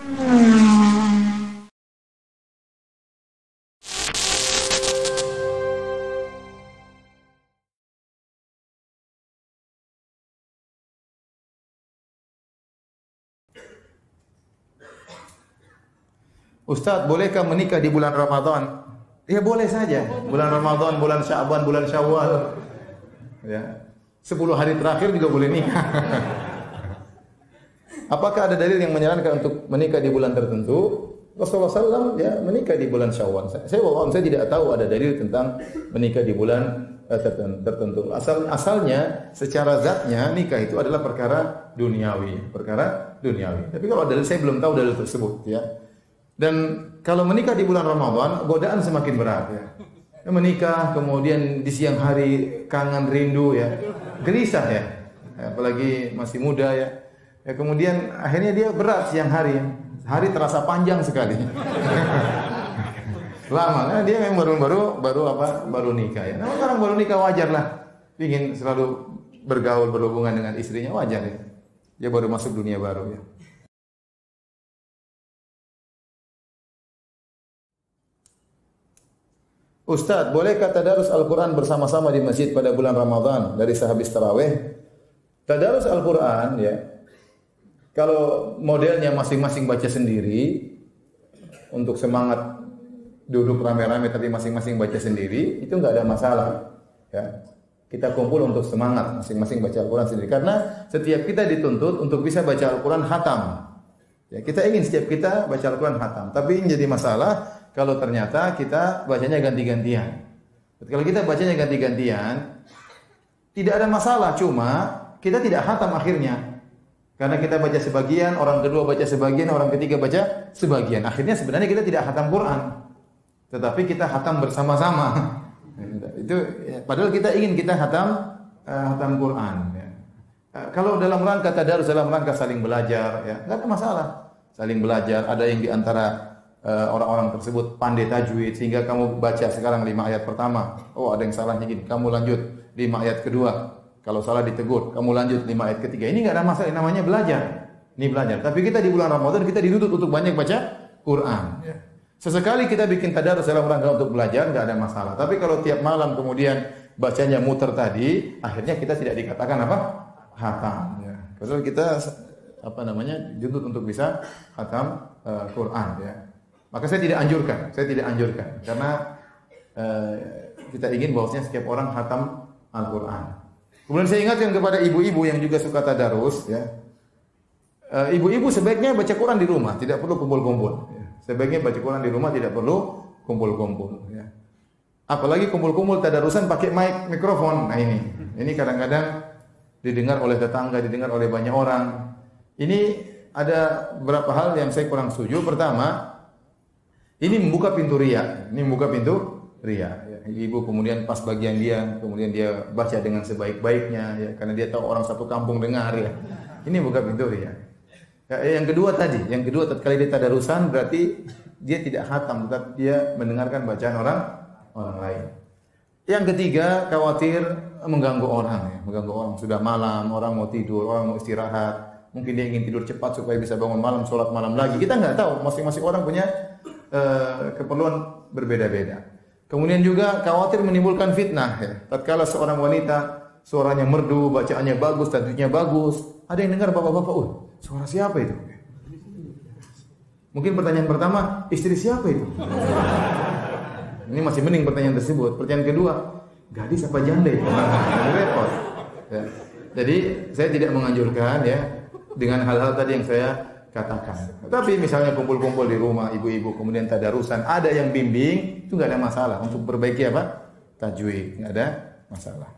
Ustaz, bolehkah menikah di bulan Ramadan? Ya boleh saja. Bulan Ramadan, bulan Sya'ban, bulan Syawal. Ya. 10 hari terakhir juga boleh nikah. Apakah ada dalil yang menyarankan untuk menikah di bulan tertentu? Rasulullah SAW ya menikah di bulan Syawal. Saya tidak tahu ada dalil tentang menikah di bulan tertentu. Asalnya secara zatnya nikah itu adalah perkara duniawi, Tapi kalau dalil saya belum tahu dalil tersebut ya. Dan kalau menikah di bulan Ramadan, godaan semakin berat ya. Menikah kemudian di siang hari kangen rindu ya. Gelisah ya. Apalagi masih muda ya. Ya kemudian akhirnya dia berat siang hari. Hari terasa panjang sekali. Lama karena dia memang baru nikah ya. Nah, orang baru nikah wajar lah. Ingin selalu bergaul berhubungan dengan istrinya wajar ya. Dia baru masuk dunia baru ya. Ustaz, bolehkah tadarus Al-Quran bersama-sama di masjid pada bulan Ramadan dari sehabis tarawih? Tadarus Al-Quran ya, kalau modelnya masing-masing baca sendiri, untuk semangat duduk rame-rame tapi masing-masing baca sendiri, itu enggak ada masalah. Ya. Kita kumpul untuk semangat, masing-masing baca Al-Quran sendiri. Karena setiap kita dituntut untuk bisa baca Al-Quran khatam. Ya, kita ingin setiap kita baca Al-Quran khatam. Tapi ini jadi masalah kalau ternyata kita bacanya ganti-gantian. Kalau kita bacanya ganti-gantian, tidak ada masalah. Cuma kita tidak khatam akhirnya. Karena kita baca sebagian, orang kedua baca sebagian, orang ketiga baca sebagian. Akhirnya sebenarnya kita tidak khatam Quran. Tetapi kita khatam bersama-sama. Itu padahal kita ingin kita khatam Quran. Kalau dalam rangka tadarus, dalam rangka saling belajar, ya enggak ada masalah. Saling belajar, ada yang di antara orang-orang tersebut pandai tajwid sehingga kamu baca sekarang 5 ayat pertama, oh ada yang salahnya gini, kamu lanjut 5 ayat kedua, kalau salah ditegur, kamu lanjut 5 ayat ketiga. Ini enggak ada masalah, namanya belajar. Ini belajar. Tapi kita di bulan Ramadan kita dituntut untuk banyak baca Quran. Sesekali kita bikin tadarus dalam rangka untuk belajar, enggak ada masalah. Tapi kalau tiap malam kemudian bacanya muter tadi, akhirnya kita tidak dikatakan apa? Khatam. Ya. Karena kita dituntut untuk bisa khatam Quran ya. Maka saya tidak anjurkan karena kita ingin bahwasanya setiap orang khatam Al-Quran. Kemudian saya ingatkan kepada ibu-ibu yang juga suka tadarus ya. Ibu-ibu sebaiknya baca Quran di rumah, tidak perlu kumpul-kumpul ya. Sebaiknya baca Quran di rumah, tidak perlu kumpul-kumpul ya. Apalagi kumpul-kumpul tadarusan pakai mikrofon. Nah ini kadang-kadang didengar oleh tetangga, didengar oleh banyak orang. Ini ada beberapa hal yang saya kurang setuju. Pertama, ini membuka pintu riya. Ya. Ibu kemudian pas bagian dia, kemudian dia baca dengan sebaik-baiknya ya, karena dia tahu orang satu kampung dengar ya. Ini buka pintu riya. Ya, yang kedua tatkala dia tadarusan berarti dia tidak khatam, tetapi dia mendengarkan bacaan orang lain. Yang ketiga, khawatir mengganggu orang. Sudah malam, orang mau tidur, orang mau istirahat. Mungkin dia ingin tidur cepat supaya bisa bangun malam, sholat malam lagi. Kita nggak tahu, masing-masing orang punya keperluan berbeda-beda. Kemudian juga khawatir menimbulkan fitnah. Ya. Tatkala seorang wanita suaranya merdu, bacaannya bagus, tajwidnya bagus, ada yang dengar bapak-bapak, suara siapa itu? Mungkin pertanyaan pertama, istri siapa itu? Ini masih mending pertanyaan tersebut. Pertanyaan kedua, gadis apa janda? Repot. Ya. Jadi saya tidak menganjurkan ya dengan hal-hal tadi yang saya katakan. Tapi misalnya kumpul-kumpul di rumah ibu-ibu kemudian tadarusan, ada yang bimbing, itu enggak ada masalah untuk perbaiki tajwid, enggak ada masalah.